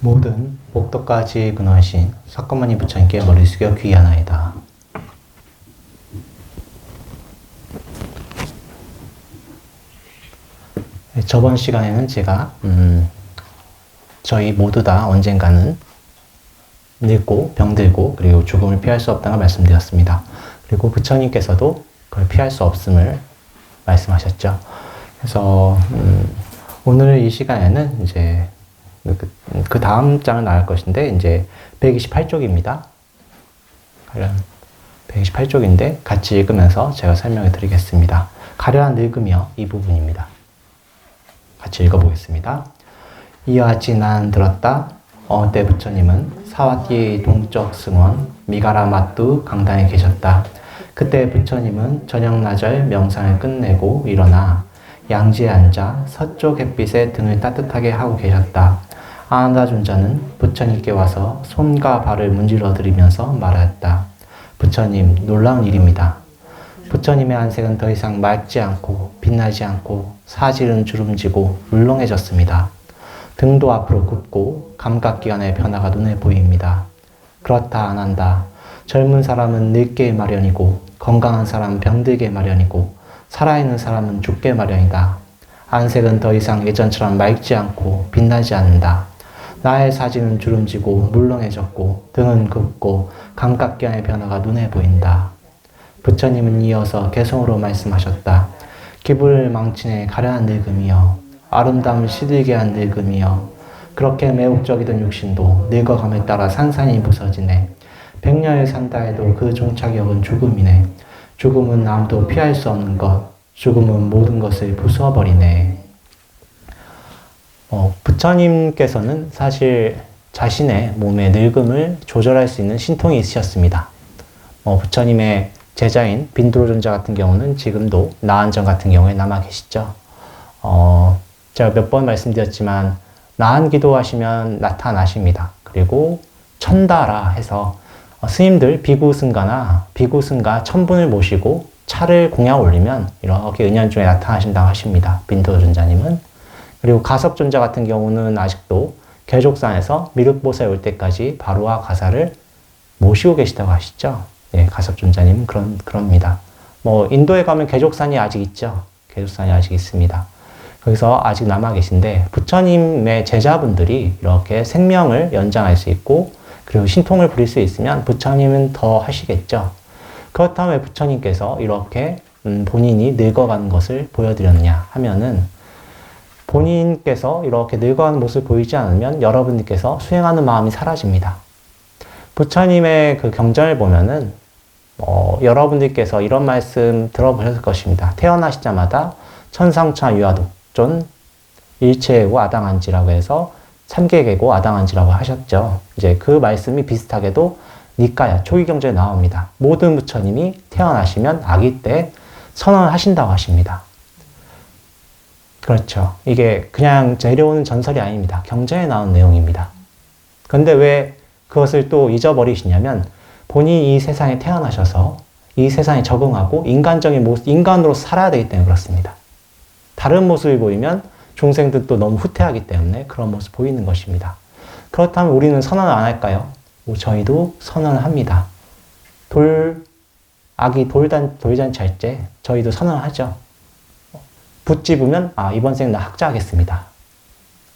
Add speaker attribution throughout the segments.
Speaker 1: 모든 복덕까지 근원하신 석가모니 부처님께 머리 숙여 귀의하나이다. 저번 시간에는 제가 저희 모두 다 언젠가는 늙고 병들고 그리고 죽음을 피할 수 없다고 말씀드렸습니다. 그리고 부처님께서도 그걸 피할 수 없음을 말씀하셨죠. 그래서 오늘 이 시간에는 이제 그 다음 장을 나갈 것인데 이제 128쪽입니다. 가련 128쪽인데 같이 읽으면서 제가 설명해 드리겠습니다. 가련한 늙으며 이 부분입니다. 같이 읽어보겠습니다. 이와 같이 난 들었다. 어느 때 부처님은 사와띠의 동쪽 승원 미가라 마뚜 강당에 계셨다. 그때 부처님은 저녁나절 명상을 끝내고 일어나 양지에 앉아 서쪽 햇빛에 등을 따뜻하게 하고 계셨다. 아난다 존자는 부처님께 와서 손과 발을 문질러 드리면서 말하였다. 부처님, 놀라운 일입니다. 부처님의 안색은 더 이상 맑지 않고 빛나지 않고 사질은 주름지고 물렁해졌습니다. 등도 앞으로 굽고 감각기관의 변화가 눈에 보입니다. 그렇다 아난다. 젊은 사람은 늙게 마련이고 건강한 사람은 병들게 마련이고 살아있는 사람은 죽게 마련이다. 안색은 더 이상 예전처럼 맑지 않고 빛나지 않는다. 나의 사진은 주름지고 물렁해졌고 등은 굽고 감각기관의 변화가 눈에 보인다. 부처님은 이어서 개성으로 말씀하셨다. 기분을 망치네 가련한 늙음이여 아름다움을 시들게 한 늙음이여 그렇게 매혹적이던 육신도 늙어감에 따라 산산이 부서지네. 100년을 산다 해도 그 종착역은 죽음이네. 죽음은 아무도 피할 수 없는 것. 죽음은 모든 것을 부숴버리네. 부처님께서는 사실 자신의 몸의 늙음을 조절할 수 있는 신통이 있으셨습니다. 부처님의 제자인 빈도로존자 같은 경우는 지금도 나한전 같은 경우에 남아 계시죠. 제가 몇 번 말씀드렸지만 나한 기도하시면 나타나십니다. 그리고 천다라 해서 스님들 비구승가나 비구승가 천분을 모시고 차를 공양 올리면 이렇게 은연중에 나타나신다고 하십니다. 빈도존자님은. 그리고 가섭존자 같은 경우는 아직도 계족산에서 미륵보살 올 때까지 바로와 가사를 모시고 계시다고 하시죠. 네, 가섭존자님은 그럽니다. 인도에 가면 계족산이 아직 있죠. 계족산이 아직 있습니다. 거기서 아직 남아 계신데 부처님의 제자분들이 이렇게 생명을 연장할 수 있고 그리고 신통을 부릴 수 있으면 부처님은 더 하시겠죠. 그렇다면 부처님께서 이렇게 본인이 늙어가는 것을 보여드렸냐 하면은 본인께서 이렇게 늙어가는 모습을 보이지 않으면 여러분들께서 수행하는 마음이 사라집니다. 부처님의 그 경전을 보면은 여러분들께서 이런 말씀 들어보셨을 것입니다. 태어나시자마자 천상천 유아독존 일체고 아당한지라고 해서 삼계계고 아당한지라고 하셨죠. 이제 그 말씀이 비슷하게도 니까야 초기 경전에 나옵니다. 모든 부처님이 태어나시면 아기 때 선언을 하신다고 하십니다. 그렇죠. 이게 그냥 내려오는 전설이 아닙니다. 경전에 나온 내용입니다. 그런데 왜 그것을 또 잊어버리시냐면 본인이 이 세상에 태어나셔서 이 세상에 적응하고 인간적인 모습, 인간으로 살아야 되기 때문에 그렇습니다. 다른 모습이 보이면 중생들도 너무 후퇴하기 때문에 그런 모습 보이는 것입니다. 그렇다면 우리는 선언을 안 할까요? 저희도 선언을 합니다. 아기 돌잔치 할 때 저희도 선언을 하죠. 붓 집으면 이번 생은 나 학자하겠습니다.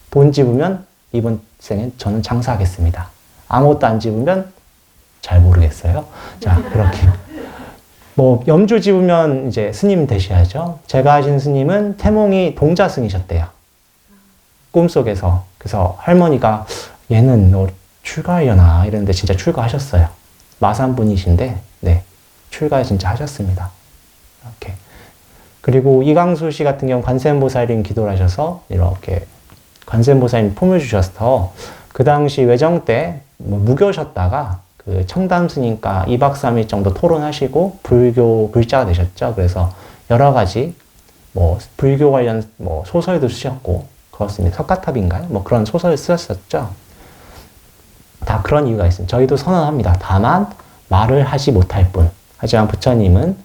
Speaker 1: 본 집으면 이번 생엔 저는 장사하겠습니다. 아무것도 안 집으면 잘 모르겠어요. 자, 그렇게. 염주 집으면 이제 스님 되셔야죠. 제가 아신 스님은 태몽이 동자승이셨대요. 꿈속에서. 그래서 할머니가 얘는 너 출가하려나 이랬는데 진짜 출가하셨어요. 마산분이신데, 네. 출가 진짜 하셨습니다. 이렇게. 그리고 이광수 씨 같은 경우 관세음보살님 기도를 하셔서 이렇게 관세음보살님 품을 주셔서 그 당시 외정 때 무교셨다가 그 청담 스님과 2박 3일 정도 토론하시고 불자가 되셨죠. 그래서 여러 가지 불교 관련 소설도 쓰셨고 그렇습니다. 석가탑인가요? 그런 소설을 쓰셨었죠. 다 그런 이유가 있습니다. 저희도 선언합니다. 다만 말을 하지 못할 뿐. 하지만 부처님은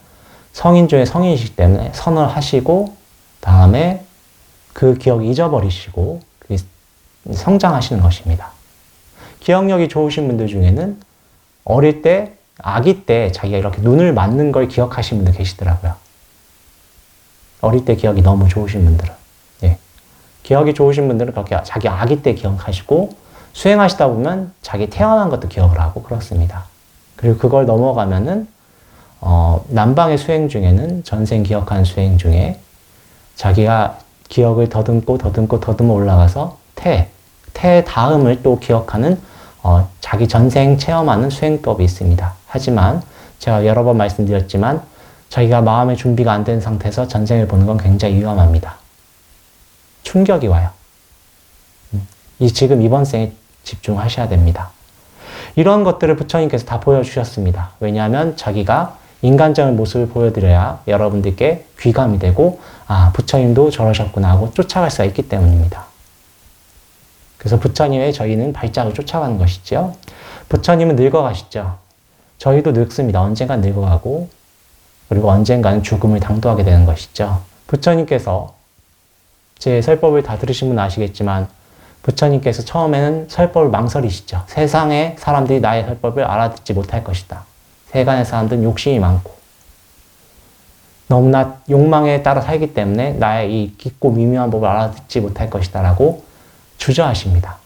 Speaker 1: 성인 중에 성인이시기 때문에 선언을 하시고 다음에 그 기억 잊어버리시고 성장하시는 것입니다. 기억력이 좋으신 분들 중에는 어릴 때, 아기 때 자기가 이렇게 눈을 맞는 걸 기억하신 분들 계시더라고요. 어릴 때 기억이 너무 좋으신 분들은. 예. 기억이 좋으신 분들은 그렇게 자기 아기 때 기억하시고, 수행하시다 보면 자기 태어난 것도 기억을 하고 그렇습니다. 그리고 그걸 넘어가면은, 남방의 수행 중에는, 전생 기억한 수행 중에 자기가 기억을 더듬어 올라가서 태 다음을 또 기억하는 자기 전생 체험하는 수행법이 있습니다. 하지만 제가 여러 번 말씀드렸지만 자기가 마음의 준비가 안 된 상태에서 전생을 보는 건 굉장히 위험합니다. 충격이 와요. 지금 이번 생에 집중하셔야 됩니다. 이런 것들을 부처님께서 다 보여주셨습니다. 왜냐하면 자기가 인간적인 모습을 보여드려야 여러분들께 귀감이 되고 아, 부처님도 저러셨구나 하고 쫓아갈 수가 있기 때문입니다. 그래서 부처님의 저희는 발자국을 쫓아가는 것이죠. 부처님은 늙어가시죠. 저희도 늙습니다. 언젠간 늙어가고 그리고 언젠가는 죽음을 당도하게 되는 것이죠. 부처님께서 제 설법을 다 들으신 분은 아시겠지만 부처님께서 처음에는 설법을 망설이시죠. 세상의 사람들이 나의 설법을 알아듣지 못할 것이다. 세간의 사람들은 욕심이 많고 너무나 욕망에 따라 살기 때문에 나의 이 깊고 미묘한 법을 알아듣지 못할 것이다 라고 주저하십니다.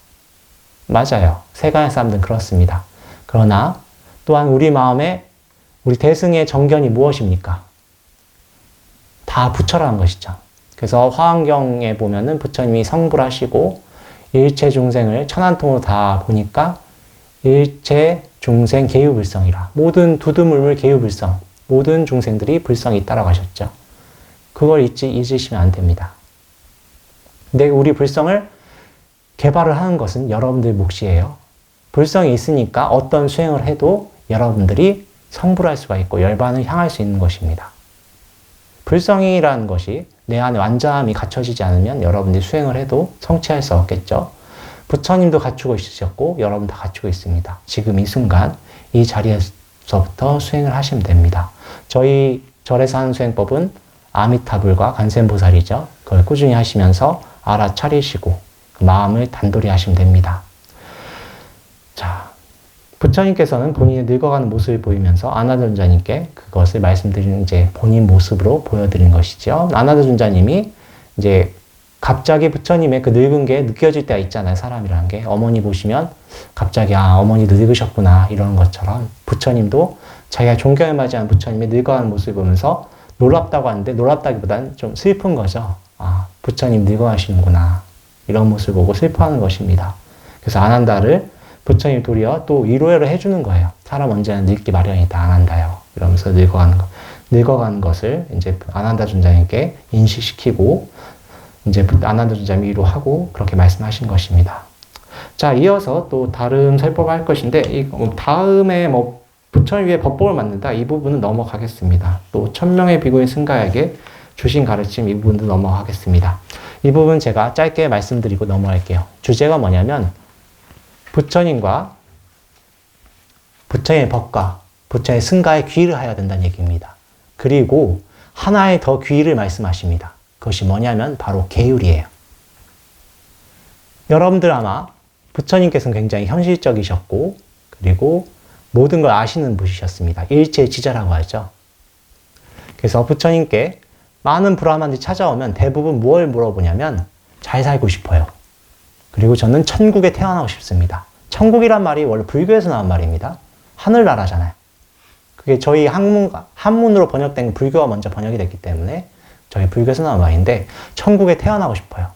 Speaker 1: 맞아요. 세간의 사람들은 그렇습니다. 그러나 또한 우리 마음에 우리 대승의 정견이 무엇입니까? 다 부처라는 것이죠. 그래서 화엄경에 보면은 부처님이 성불하시고 일체 중생을 천한통으로 다 보니까 일체 중생 계유불성이라. 모든 두두물물 계유불성. 모든 중생들이 불성이 있다라고 하셨죠. 그걸 잊으시면 안 됩니다. 근데 우리 불성을 개발을 하는 것은 여러분들 몫이에요. 불성이 있으니까 어떤 수행을 해도 여러분들이 성불할 수가 있고 열반을 향할 수 있는 것입니다. 불성이라는 것이 내 안에 완전함이 갖춰지지 않으면 여러분들이 수행을 해도 성취할 수 없겠죠. 부처님도 갖추고 있으셨고 여러분 다 갖추고 있습니다. 지금 이 순간 이 자리에서부터 수행을 하시면 됩니다. 저희 절에서 하는 수행법은 아미타불과 관세음보살이죠. 그걸 꾸준히 하시면서 알아차리시고 그 마음을 단돌이 하시면 됩니다. 자, 부처님께서는 본인의 늙어가는 모습을 보이면서 아나다존자님께 그것을 말씀드리는 이제 본인 모습으로 보여드린 것이죠. 아나다존자님이 이제 갑자기 부처님의 그 늙은 게 느껴질 때가 있잖아요. 사람이라는 게. 어머니 보시면 갑자기 아, 어머니 늙으셨구나 이런 것처럼 부처님도 자기가 존경을 맞이하는 부처님의 늙어가는 모습을 보면서 놀랍다고 하는데 놀랍다기보다는 좀 슬픈 거죠. 아, 부처님 늙어가시는구나. 이런 모습을 보고 슬퍼하는 것입니다. 그래서 아난다를 부처님 도리어 또 위로를 해주는 거예요. 사람 언제나 늙기 마련이다. 아난다요. 이러면서 늙어가는 것을 이제 아난다 존자님께 인식시키고 이제 아난다 존자님이 위로하고 그렇게 말씀하신 것입니다. 자, 이어서 또 다른 설법을 할 것인데 이 다음에 뭐 부처님 위에 법법을 만든다 이 부분은 넘어가겠습니다. 또 1000명의 비구인 승가에게 주신 가르침 이 부분도 넘어가겠습니다. 이 부분 제가 짧게 말씀드리고 넘어갈게요. 주제가 뭐냐면 부처님과 부처님의 법과 부처님의 승가에 귀의를 해야 된다는 얘기입니다. 그리고 하나의 더 귀의를 말씀하십니다. 그것이 뭐냐면 바로 계율이에요. 여러분들 아마 부처님께서는 굉장히 현실적이셨고 그리고 모든 걸 아시는 분이셨습니다. 일체지자라고 하죠. 그래서 부처님께 많은 브라ಹ만들이 찾아오면 대부분 뭘 물어보냐면 잘 살고 싶어요. 그리고 저는 천국에 태어나고 싶습니다. 천국이란 말이 원래 불교에서 나온 말입니다. 하늘나라잖아요. 그게 저희 한문으로 번역된 불교가 먼저 번역이 됐기 때문에 저희 불교에서 나온 말인데 천국에 태어나고 싶어요.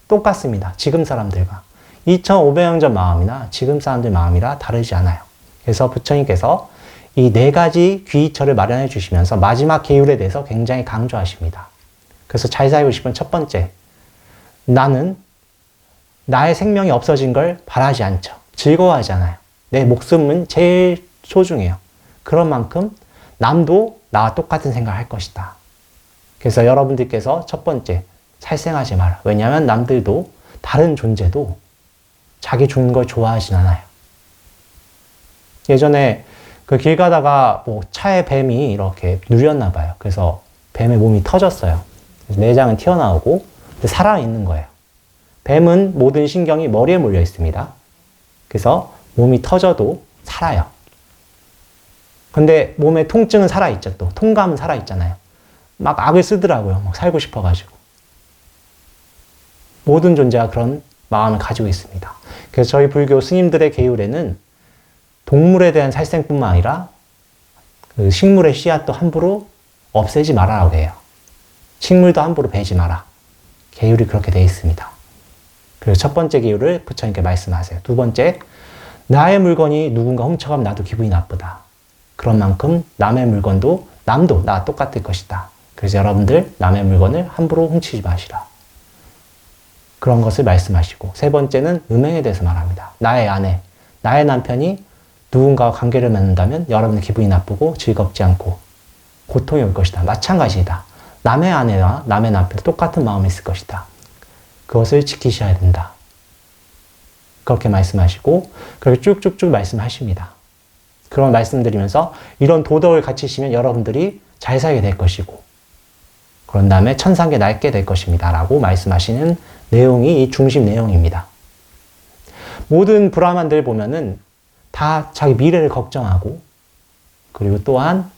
Speaker 1: 똑같습니다. 지금 사람들과. 2500년 전 마음이나 지금 사람들 마음이라 다르지 않아요. 그래서 부처님께서 이 4가지 귀의처를 마련해 주시면서 마지막 계율에 대해서 굉장히 강조하십니다. 그래서 잘 살고 싶은 첫 번째, 나는 나의 생명이 없어진 걸 바라지 않죠. 즐거워하지 않아요. 내 목숨은 제일 소중해요. 그런 만큼 남도 나와 똑같은 생각을 할 것이다. 그래서 여러분들께서 첫 번째, 살생하지 마라. 왜냐하면 남들도 다른 존재도 자기 죽는 걸 좋아하진 않아요. 예전에 그 길 가다가 뭐 차에 뱀이 이렇게 누렸나 봐요. 그래서 뱀의 몸이 터졌어요. 그래서 내장은 튀어나오고 사람이 있는 거예요. 뱀은 모든 신경이 머리에 몰려 있습니다. 그래서 몸이 터져도 살아요. 근데 몸에 통증은 살아있죠. 또 통감은 살아있잖아요. 막 악을 쓰더라고요. 막 살고 싶어가지고. 모든 존재가 그런 마음을 가지고 있습니다. 그래서 저희 불교 스님들의 계율에는 동물에 대한 살생뿐만 아니라 그 식물의 씨앗도 함부로 없애지 말아라고 해요. 식물도 함부로 베지 마라. 계율이 그렇게 되어 있습니다. 그리고 첫 번째 계율을 부처님께 말씀하세요. 두 번째, 나의 물건이 누군가 훔쳐가면 나도 기분이 나쁘다. 그런 만큼 남의 물건도 남도 나와 똑같을 것이다. 그래서 여러분들 남의 물건을 함부로 훔치지 마시라. 그런 것을 말씀하시고, 세 번째는 음행에 대해서 말합니다. 나의 아내, 나의 남편이 누군가와 관계를 맺는다면 여러분 기분이 나쁘고 즐겁지 않고 고통이 올 것이다. 마찬가지이다. 남의 아내와 남의 남편 똑같은 마음이 있을 것이다. 그것을 지키셔야 된다. 그렇게 말씀하시고, 그렇게 쭉쭉쭉 말씀하십니다. 그런 말씀드리면서 이런 도덕을 갖추시면 여러분들이 잘 살게 될 것이고, 그런 다음에 천상계 낡게 될 것입니다. 라고 말씀하시는 내용이 이 중심 내용입니다. 모든 브라만들 보면은 다 자기 미래를 걱정하고, 그리고 또한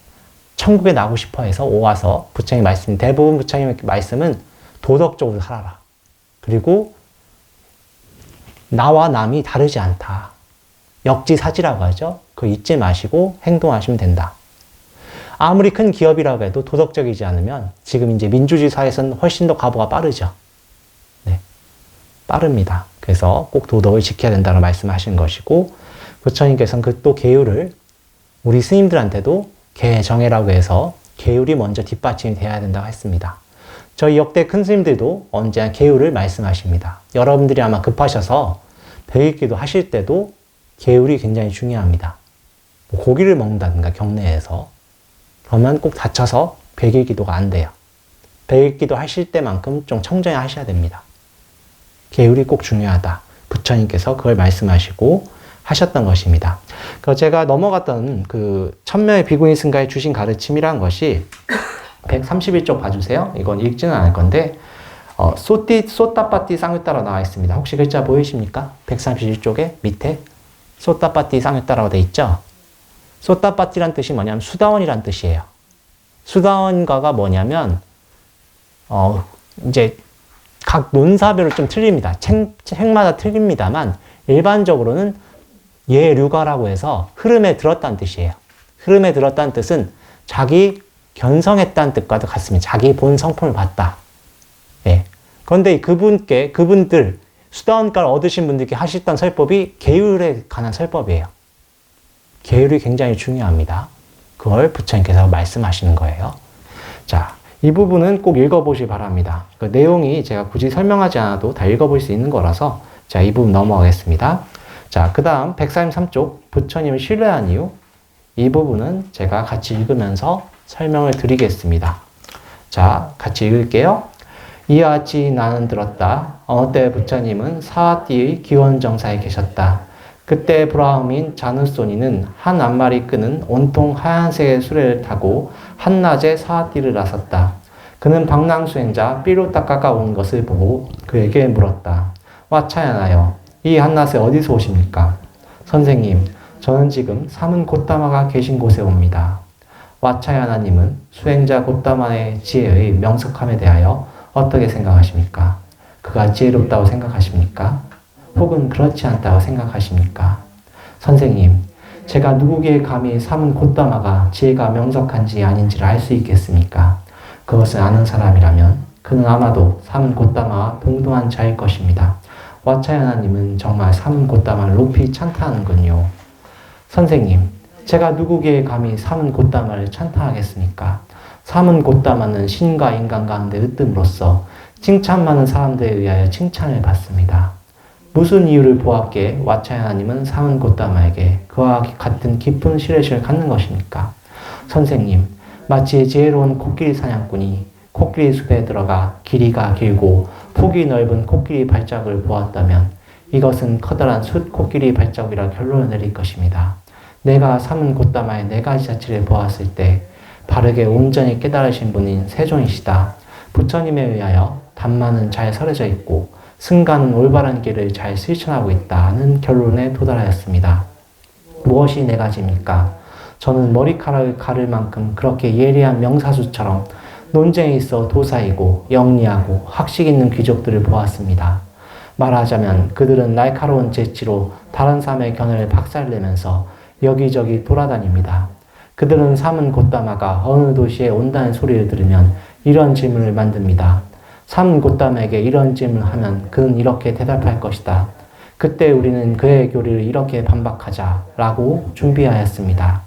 Speaker 1: 천국에 나고 싶어 해서 오와서 부처님 말씀, 대부분 부처님의 말씀은 도덕적으로 살아라. 그리고 나와 남이 다르지 않다. 역지사지라고 하죠. 그거 잊지 마시고 행동하시면 된다. 아무리 큰 기업이라고 해도 도덕적이지 않으면 지금 이제 민주주의 사회에서는 훨씬 더 과보가 빠르죠. 네. 빠릅니다. 그래서 꼭 도덕을 지켜야 된다고 말씀하신 것이고, 부처님께서는 그 또 계율을 우리 스님들한테도 계정해라고 해서 계율이 먼저 뒷받침이 돼야 된다고 했습니다. 저희 역대 큰 스님들도 언제나 계율을 말씀하십니다. 여러분들이 아마 급하셔서 백일기도 하실 때도 계율이 굉장히 중요합니다. 뭐 고기를 먹는다든가 경내에서 그러면 꼭 다쳐서 백일기도가 안 돼요. 백일기도 하실 때만큼 좀 청정히 하셔야 됩니다. 계율이 꼭 중요하다. 부처님께서 그걸 말씀하시고 하셨던 것입니다. 제가 넘어갔던 그 천명의 비구니 승가에 주신 가르침이란 것이 131쪽 봐주세요. 이건 읽지는 않을 건데 소따빠띠 쌍유따라고 나와 있습니다. 혹시 글자 보이십니까? 131쪽에 밑에 소따빠띠 쌍유따라고 되어 있죠? 소따빠띠란 뜻이 뭐냐면 수다원이란 뜻이에요. 수다원가가 뭐냐면 이제 각 논사별로 좀 틀립니다. 책마다 틀립니다만 일반적으로는 예류가라고 해서 흐름에 들었다는 뜻이에요. 흐름에 들었다는 뜻은 자기 견성했다는 뜻과도 같습니다. 자기 본 성품을 봤다. 예. 그런데 그분들, 수다원가를 얻으신 분들께 하셨던 설법이 계율에 관한 설법이에요. 계율이 굉장히 중요합니다. 그걸 부처님께서 말씀하시는 거예요. 자, 이 부분은 꼭 읽어보시기 바랍니다. 그 내용이 제가 굳이 설명하지 않아도 다 읽어볼 수 있는 거라서 자, 이 부분 넘어가겠습니다. 자, 그 다음 143쪽 부처님을 신뢰한 이유, 이 부분은 제가 같이 읽으면서 설명을 드리겠습니다. 자, 같이 읽을게요. 이와 같이 나는 들었다. 어느 때 부처님은 사와띠의 기원정사에 계셨다. 그때 브라움인 자누소니는 한 앞말이 끄는 온통 하얀색의 수레를 타고 한낮에 사와띠를 나섰다. 그는 방랑수행자 삐로타카가 온 것을 보고 그에게 물었다. 와차야나요. 이 한낮에 어디서 오십니까? 선생님, 저는 지금 사문 고타마가 계신 곳에 옵니다. 와차야나님은 수행자 고타마의 지혜의 명석함에 대하여 어떻게 생각하십니까? 그가 지혜롭다고 생각하십니까? 혹은 그렇지 않다고 생각하십니까? 선생님, 제가 누구기에 감히 사문 고타마가 지혜가 명석한지 아닌지를 알 수 있겠습니까? 그것을 아는 사람이라면 그는 아마도 사문 고타마와 동등한 자일 것입니다. 와차야나님은 정말 사문 고타마를 높이 찬탄하는군요. 선생님, 제가 누구기에 감히 사문 고타마를 찬탄하겠습니까? 사문 고타마는 신과 인간 가운데 으뜸으로써 칭찬 많은 사람들에 의하여 칭찬을 받습니다. 무슨 이유를 보았기에 와차야나님은 사문 고타마에게 그와 같은 깊은 신뢰심을 갖는 것입니까? 선생님, 마치 지혜로운 코끼리 사냥꾼이 코끼리 숲에 들어가 길이가 길고 폭이 넓은 코끼리 발자국을 보았다면 이것은 커다란 숫 코끼리 발자국이라 결론을 내릴 것입니다. 내가 사문 고타마의 네 가지 자체를 보았을 때 바르게 온전히 깨달으신 분인 세존이시다. 부처님에 의하여 담마는 잘 설해져 있고 승가는 올바른 길을 잘 실천하고 있다는 결론에 도달하였습니다. 무엇이 네 가지입니까? 저는 머리카락을 가를 만큼 그렇게 예리한 명사수처럼 논쟁에 있어 도사이고 영리하고 학식 있는 귀족들을 보았습니다. 말하자면 그들은 날카로운 재치로 다른 사람의 견해를 박살내면서 여기저기 돌아다닙니다. 그들은 삼은 곶다마가 어느 도시에 온다는 소리를 들으면 이런 질문을 만듭니다. 삼은 곶다마에게 이런 질문을 하면 그는 이렇게 대답할 것이다. 그때 우리는 그의 교리를 이렇게 반박하자라고 준비하였습니다.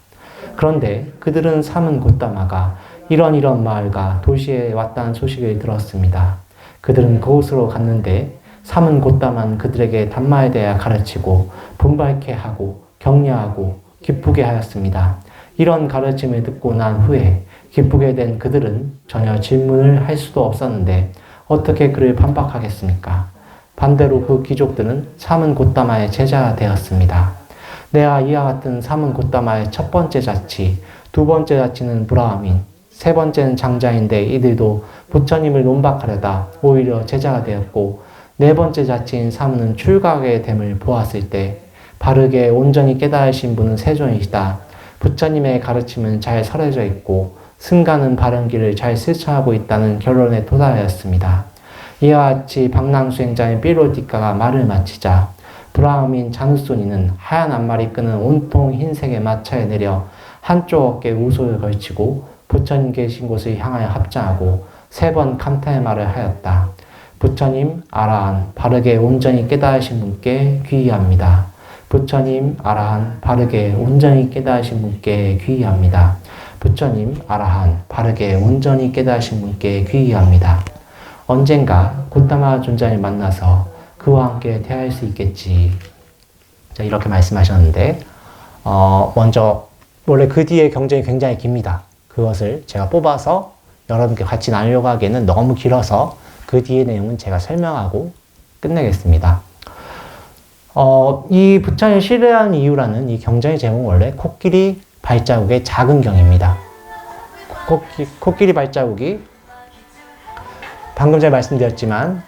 Speaker 1: 그런데 그들은 삼은 곶다마가 이런 마을과 도시에 왔다는 소식을 들었습니다. 그들은 그곳으로 갔는데 삼은 곶다마는 그들에게 단마에 대해 가르치고 분발케 하고 격려하고 기쁘게 하였습니다. 이런 가르침을 듣고 난 후에 기쁘게 된 그들은 전혀 질문을 할 수도 없었는데 어떻게 그를 반박하겠습니까? 반대로 그 귀족들은 삼은 곶다마의 제자가 되었습니다. 내가 이와 같은 삼은 곶다마의 첫 번째 자치, 두 번째 자치는 브라흐민, 세 번째는 장자인데 이들도 부처님을 논박하려다 오히려 제자가 되었고 네 번째 자치인 사무는 출가하게 됨을 보았을 때 바르게 온전히 깨달으신 분은 세존이시다. 부처님의 가르침은 잘 설해져 있고 승가는 바른 길을 잘 실천하고 있다는 결론에 도달하였습니다. 이와 같이 방랑수행자인 삐로디카가 말을 마치자 브라흐민 자누소니는 하얀 앞말이 끄는 온통 흰색의 마차에 내려 한쪽 어깨에 우소를 걸치고 부처님 계신 곳을 향하여 합장하고 세 번 감탄의 말을 하였다. 부처님 아라한 바르게 온전히 깨달으신 분께 귀의합니다. 부처님 아라한 바르게 온전히 깨달으신 분께 귀의합니다. 부처님 아라한 바르게 온전히 깨달으신 분께 귀의합니다. 언젠가 곶다마 존자를 만나서 그와 함께 대화할 수 있겠지. 자, 이렇게 말씀하셨는데 먼저 원래 그 뒤에 경전이 굉장히 깁니다. 그것을 제가 뽑아서 여러분께 같이 나누려고 하기에는 너무 길어서 그 뒤의 내용은 제가 설명하고 끝내겠습니다. 이 부처님을 신뢰하는 이유라는 이 경전의 제목은 원래 코끼리 발자국의 작은 경입니다. 코끼리 발자국이 방금 전에 말씀드렸지만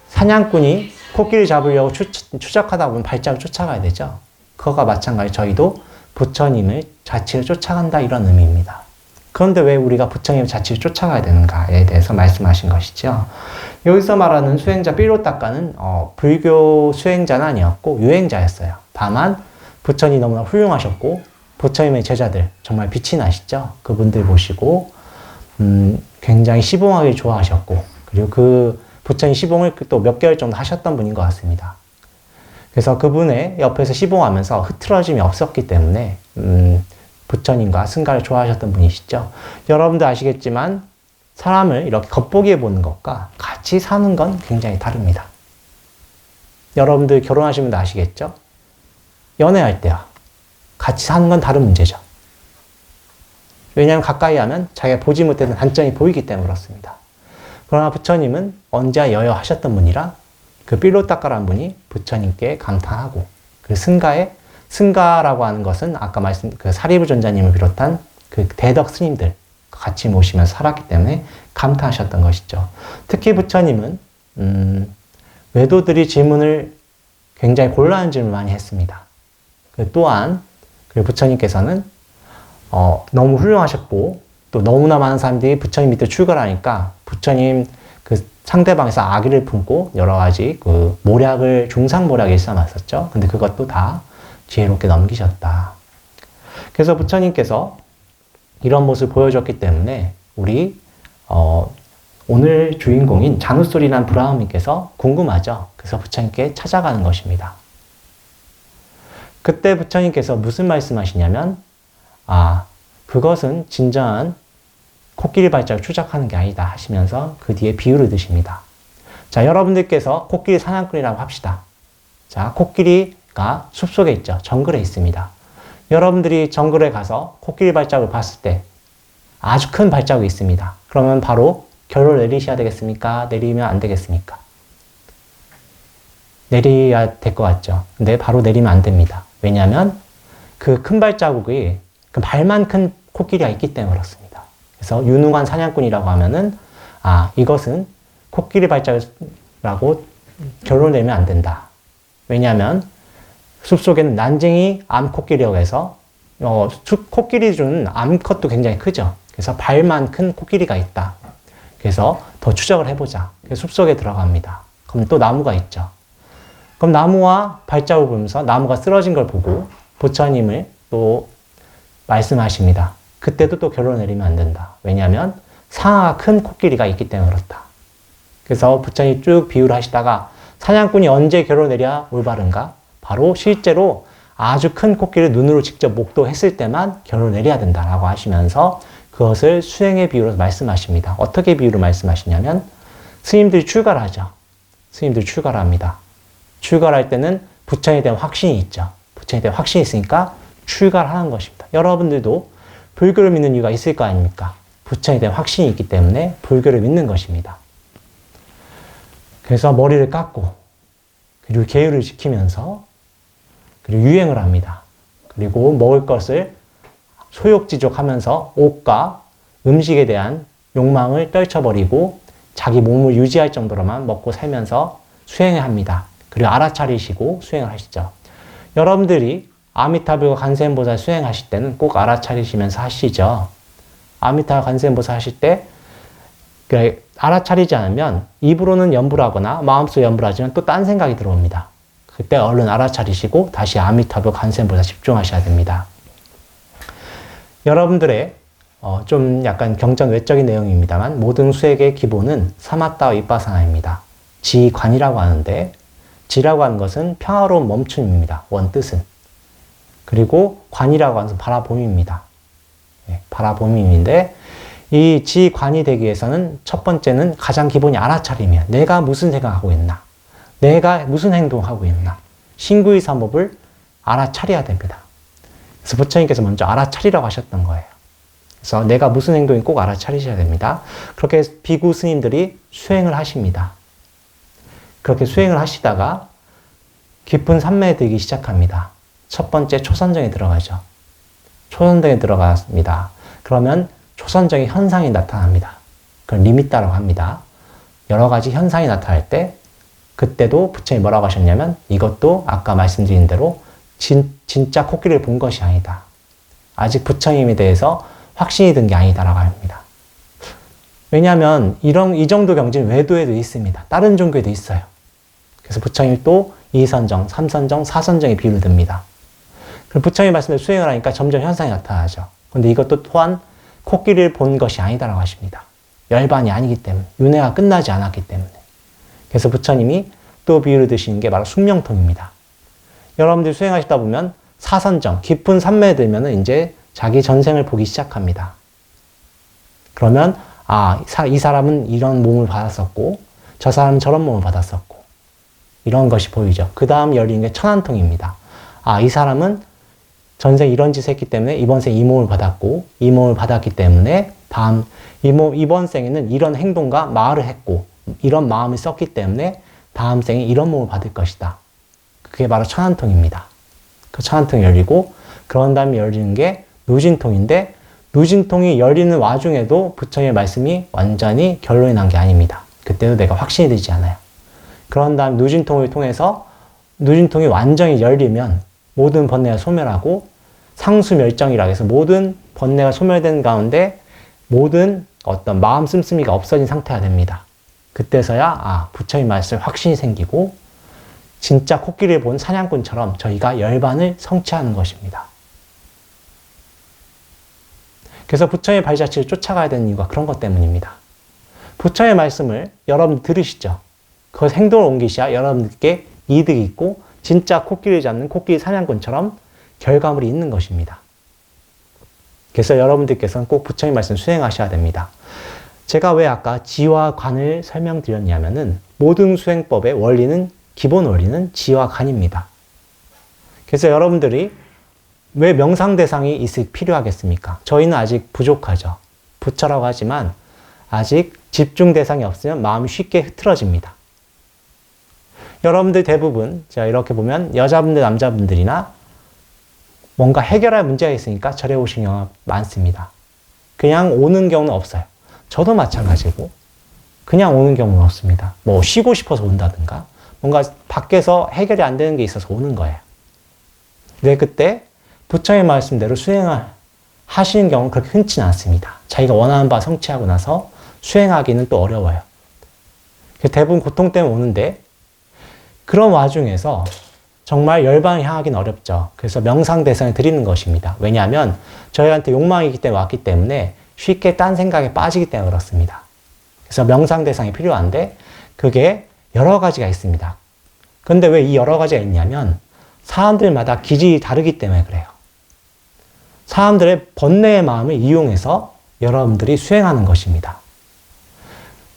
Speaker 1: 사냥꾼이 코끼리 잡으려고 추적하다 보면 발자국을 쫓아가야 되죠. 그거와 마찬가지 저희도 부처님의 자치를 쫓아간다 이런 의미입니다. 그런데 왜 우리가 부처님의 자치를 쫓아가야 되는가에 대해서 말씀하신 것이죠. 여기서 말하는 수행자 삐로타카는 불교 수행자는 아니었고 유행자였어요. 다만 부처님이 너무나 훌륭하셨고 부처님의 제자들 정말 빛이 나시죠. 그분들 보시고 굉장히 시봉하기 좋아하셨고 그리고 그 부처님 시봉을 또 몇 개월 정도 하셨던 분인 것 같습니다. 그래서 그분의 옆에서 시봉하면서 흐트러짐이 없었기 때문에 부처님과 승가를 좋아하셨던 분이시죠. 여러분도 아시겠지만 사람을 이렇게 겉보기에 보는 것과 같이 사는 건 굉장히 다릅니다. 여러분들 결혼하신 분도 아시겠죠? 연애할 때와 같이 사는 건 다른 문제죠. 왜냐하면 가까이 하면 자기가 보지 못했던 단점이 보이기 때문에 그렇습니다. 그러나 부처님은 언제나 여여하셨던 분이라 그 삐로타카라는 분이 부처님께 감탄하고 그 승가라고 하는 것은 아까 그 사리부 전자님을 비롯한 그 대덕 스님들 같이 모시면서 살았기 때문에 감탄하셨던 것이죠. 특히 부처님은 외도들이 질문을 굉장히 곤란한 질문을 많이 했습니다. 또한 부처님께서는 너무 훌륭하셨고 또 너무나 많은 사람들이 부처님 밑에 출가를 하니까 부처님 그 상대방에서 악의를 품고 여러 가지 그 모략을 중상모략을 일삼았었죠. 근데 그것도 다 지혜롭게 넘기셨다. 그래서 부처님께서 이런 모습을 보여줬기 때문에 우리 오늘 주인공인 자누소리란 브라흐민께서 궁금하죠. 그래서 부처님께 찾아가는 것입니다. 그때 부처님께서 무슨 말씀하시냐면 그것은 진정한 코끼리 발자국을 추적하는 게 아니다 하시면서 그 뒤에 비유를 드십니다. 자, 여러분들께서 코끼리 사냥꾼이라고 합시다. 자, 코끼리가 숲속에 있죠. 정글에 있습니다. 여러분들이 정글에 가서 코끼리 발자국을 봤을 때 아주 큰 발자국이 있습니다. 그러면 바로 결론을 내리셔야 되겠습니까? 내리면 안 되겠습니까? 내려야 될 것 같죠. 근데 바로 내리면 안 됩니다. 왜냐하면 그 큰 발자국이 그 발만 큰 코끼리가 있기 때문에 그렇습니다. 그래서 유능한 사냥꾼이라고 하면은 이것은 코끼리 발자국이라고 결론을 내면 안 된다. 왜냐하면 숲속에는 난쟁이 암코끼리라고 해서 코끼리 중 암컷도 굉장히 크죠. 그래서 발만 큰 코끼리가 있다. 그래서 더 추적을 해보자. 그래서 숲속에 들어갑니다. 그럼 또 나무가 있죠. 그럼 나무와 발자국을 보면서 나무가 쓰러진 걸 보고 부처님을 또 말씀하십니다. 그때도 또 결론을 내리면 안 된다. 왜냐하면 상아가 큰 코끼리가 있기 때문에 그렇다. 그래서 부처님이 쭉 비유를 하시다가 사냥꾼이 언제 결론을 내려야 올바른가? 바로 실제로 아주 큰 코끼리를 눈으로 직접 목도했을 때만 결론을 내려야 된다라고 하시면서 그것을 수행의 비유로 말씀하십니다. 어떻게 비유로 말씀하시냐면 스님들이 출가를 하죠. 스님들이 출가를 합니다. 출가를 할 때는 부처에 대한 확신이 있죠. 부처에 대한 확신이 있으니까 출가를 하는 것입니다. 여러분들도 불교를 믿는 이유가 있을 거 아닙니까? 부처에 대한 확신이 있기 때문에 불교를 믿는 것입니다. 그래서 머리를 깎고 그리고 계율을 지키면서 그리고 유행을 합니다. 그리고 먹을 것을 소욕지족하면서 옷과 음식에 대한 욕망을 떨쳐버리고 자기 몸을 유지할 정도로만 먹고 살면서 수행을 합니다. 그리고 알아차리시고 수행을 하시죠. 여러분들이 아미타불과 관세음보살 수행하실 때는 꼭 알아차리시면서 하시죠. 아미타불 관세음보살 하실 때 알아차리지 않으면 입으로는 염불 하거나 마음속에 염불 하지만 또 딴 생각이 들어옵니다. 그때 얼른 알아차리시고 다시 아미타불 관세음보살 집중하셔야 됩니다. 여러분들의 좀 약간 경전 외적인 내용입니다만 모든 수행의 기본은 사마타와 윗바사나입니다. 지관이라고 하는데 지라고 하는 것은 평화로운 멈춤입니다. 원뜻은. 그리고 관이라고 하는 것은 바라봄입니다. 바라봄인데 이 지관이 되기 위해서는 첫 번째는 가장 기본이 알아차리면 내가 무슨 생각하고 있나? 내가 무슨 행동하고 있나? 신구의 삼법을 알아차려야 됩니다. 그래서 부처님께서 먼저 알아차리라고 하셨던 거예요. 그래서 내가 무슨 행동이 꼭 알아차리셔야 됩니다. 그렇게 비구 스님들이 수행을 하십니다. 그렇게 수행을 하시다가 깊은 산매에 들기 시작합니다. 첫 번째 초선정에 들어가죠. 초선정에 들어갔습니다. 그러면 초선정의 현상이 나타납니다. 그걸 리미따라고 합니다. 여러 가지 현상이 나타날 때 그때도 부처님이 뭐라고 하셨냐면 이것도 아까 말씀드린 대로 진짜 코끼리를 본 것이 아니다. 아직 부처님에 대해서 확신이 든 게 아니다라고 합니다. 왜냐하면 이 정도 경지는 외도에도 있습니다. 다른 종교에도 있어요. 그래서 부처님이 또 2선정, 3선정, 4선정의 비유를 듭니다. 그럼 부처님 말씀대로 수행을 하니까 점점 현상이 나타나죠. 근데 이것도 또한 코끼리를 본 것이 아니다라고 하십니다. 열반이 아니기 때문에, 윤회가 끝나지 않았기 때문에. 그래서 부처님이 또 비유를 드시는 게 바로 숙명통입니다. 여러분들이 수행하시다 보면 4선정, 깊은 산매에 들면은 이제 자기 전생을 보기 시작합니다. 그러면, 이 사람은 이런 몸을 받았었고, 저 사람은 저런 몸을 받았었고, 이런 것이 보이죠. 그 다음 열리는 게 천안통입니다. 이 사람은 전생 이런 짓을 했기 때문에 이번 생 이 몸을 받았고, 이 몸을 받았기 때문에 이번 생에는 이런 행동과 말을 했고, 이런 마음을 썼기 때문에 다음 생에 이런 몸을 받을 것이다. 그게 바로 천안통입니다. 그 천안통이 열리고, 그런 다음에 열리는 게 누진통인데, 누진통이 열리는 와중에도 부처님의 말씀이 완전히 결론이 난 게 아닙니다. 그때도 내가 확신이 되지 않아요. 그런 다음 누진통을 통해서 누진통이 완전히 열리면 모든 번뇌가 소멸하고 상수멸정이라고 해서 모든 번뇌가 소멸된 가운데 모든 어떤 마음 씀씀이가 없어진 상태가 됩니다. 그때서야 부처님 말씀 확신이 생기고 진짜 코끼리를 본 사냥꾼처럼 저희가 열반을 성취하는 것입니다. 그래서 부처의 발자취를 쫓아가야 되는 이유가 그런 것 때문입니다. 부처의 말씀을 여러분 들으시죠? 그것 행동을 옮기셔야 여러분들께 이득이 있고 진짜 코끼리를 잡는 코끼리 사냥꾼처럼 결과물이 있는 것입니다. 그래서 여러분들께서는 꼭 부처님 말씀 수행하셔야 됩니다. 제가 왜 아까 지와 관을 설명드렸냐면은 모든 수행법의 원리는 기본 원리는 지와 관입니다. 그래서 여러분들이 왜 명상 대상이 필요하겠습니까? 저희는 아직 부족하죠. 부처라고 하지만 아직 집중 대상이 없으면 마음이 쉽게 흐트러집니다. 여러분들 대부분 제가 이렇게 보면 여자분들, 남자분들이나 뭔가 해결할 문제가 있으니까 절에 오시는 경우가 많습니다. 그냥 오는 경우는 없어요. 저도 마찬가지고 그냥 오는 경우는 없습니다. 뭐 쉬고 싶어서 온다든가 뭔가 밖에서 해결이 안 되는 게 있어서 오는 거예요. 근데 그때 부처님 말씀대로 수행을 하시는 경우는 그렇게 흔치는 않습니다. 자기가 원하는 바 성취하고 나서 수행하기는 또 어려워요. 대부분 고통 때문에 오는데 그런 와중에서 정말 열반을 향하기는 어렵죠. 그래서 명상대상을 드리는 것입니다. 왜냐하면 저희한테 욕망이 왔기 때문에 쉽게 딴 생각에 빠지기 때문에 그렇습니다. 그래서 명상대상이 필요한데 그게 여러 가지가 있습니다. 그런데 왜 이 여러 가지가 있냐면 사람들마다 기질이 다르기 때문에 그래요. 사람들의 번뇌의 마음을 이용해서 여러분들이 수행하는 것입니다.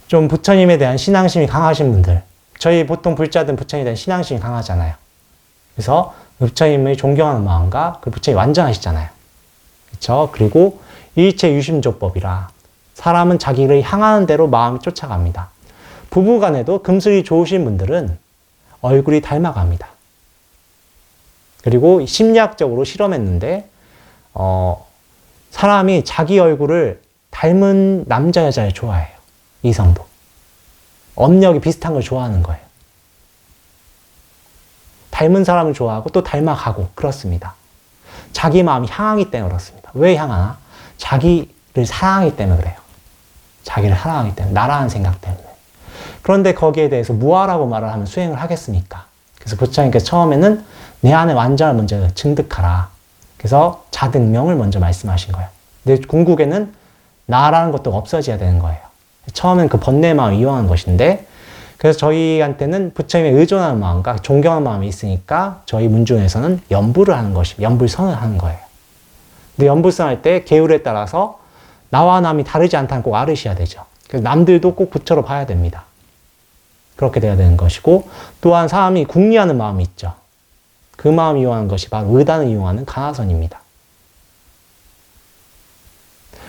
Speaker 1: 좀 부처님에 대한 신앙심이 강하신 분들, 저희 보통 불자들은 부처님에 대한 신앙심이 강하잖아요. 그래서 부처님을 존경하는 마음과 그 부처님이 완전하시잖아요. 그렇죠? 그리고 일체 유심조법이라 사람은 자기를 향하는 대로 마음이 쫓아갑니다. 부부간에도 금슬이 좋으신 분들은 얼굴이 닮아갑니다. 그리고 심리학적으로 실험했는데 사람이 자기 얼굴을 닮은 남자, 여자를 좋아해요. 이성도. 업력이 비슷한 걸 좋아하는 거예요. 닮은 사람을 좋아하고 또 닮아가고 그렇습니다. 자기 마음이 향하기 때문에 그렇습니다. 왜 향하나? 자기를 사랑하기 때문에 그래요. 자기를 사랑하기 때문에, 나라는 생각 때문에. 그런데 거기에 대해서 무아라고 말을 하면 수행을 하겠습니까? 그래서 부처님께서 처음에는 내 안에 완전을 먼저 증득하라. 그래서 자등명을 먼저 말씀하신 거예요. 근데 궁극에는 나라는 것도 없어져야 되는 거예요. 처음엔 그 번뇌의 마음을 이용하는 것인데, 그래서 저희한테는 부처님에 의존하는 마음과 존경하는 마음이 있으니까 저희 문중에서는 연불을 하는 것이, 연불선을 하는 거예요. 근데 연불선 할 때 계율에 따라서 나와 남이 다르지 않다는 꼭 알으셔야 되죠. 그래서 남들도 꼭 부처로 봐야 됩니다. 그렇게 돼야 되는 것이고, 또한 사람이 궁리하는 마음이 있죠. 그 마음을 이용하는 것이 바로 의단을 이용하는 간화선입니다.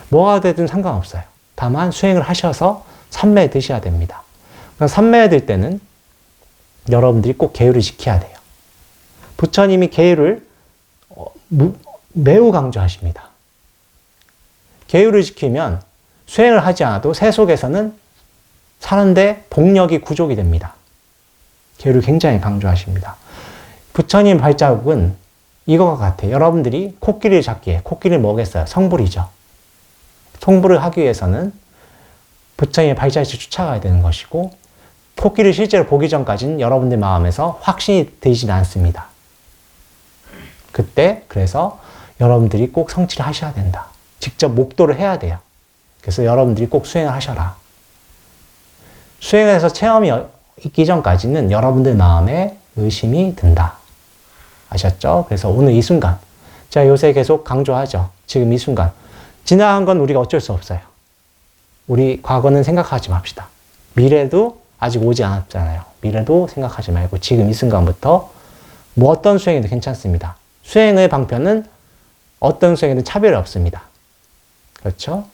Speaker 1: 뭐가 되든 상관없어요. 다만 수행을 하셔서 삼매에 드셔야 됩니다. 삼매에 들 때는 여러분들이 꼭 계율을 지켜야 돼요. 부처님이 계율을 매우 강조하십니다. 계율을 지키면 수행을 하지 않아도 새 속에서는 사는데 복력이 구족이 됩니다. 계율을 굉장히 강조하십니다. 부처님 발자국은 이거와 같아요. 여러분들이 코끼리를 잡기에, 코끼리를 뭐겠어요? 성불이죠. 성불을 하기 위해서는 부처님의 발자취를 쫓아가야 되는 것이고, 코끼리를 실제로 보기 전까지는 여러분들 마음에서 확신이 들지는 않습니다. 그때 그래서 여러분들이 꼭 성취를 하셔야 된다. 직접 목도를 해야 돼요. 그래서 여러분들이 꼭 수행을 하셔라. 수행해서 체험이 있기 전까지는 여러분들 마음에 의심이 든다. 아셨죠? 그래서 오늘 이 순간, 제가 요새 계속 강조하죠. 지금 이 순간. 지나간 건 우리가 어쩔 수 없어요. 우리 과거는 생각하지 맙시다. 미래도 아직 오지 않았잖아요. 미래도 생각하지 말고 지금 이 순간부터 뭐 어떤 수행에도 괜찮습니다. 수행의 방편은 어떤 수행에든 차별이 없습니다. 그렇죠?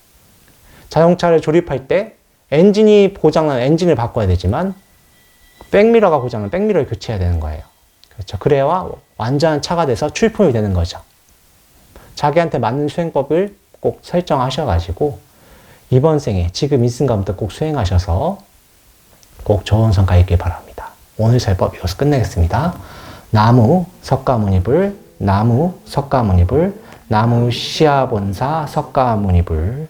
Speaker 1: 자동차를 조립할 때 엔진이 고장난 엔진을 바꿔야 되지만 백미러가 고장난 백미러를 교체해야 되는 거예요. 그렇죠? 그래야 완전한 차가 돼서 출품이 되는 거죠. 자기한테 맞는 수행법을 꼭 설정하셔가지고 이번 생에 지금 이 순간부터 꼭 수행하셔서 꼭 좋은 성과 있길 바랍니다. 오늘 설법 여기서 끝내겠습니다. 나무 석가모니불, 나무 석가모니불, 나무 시아본사 석가모니불.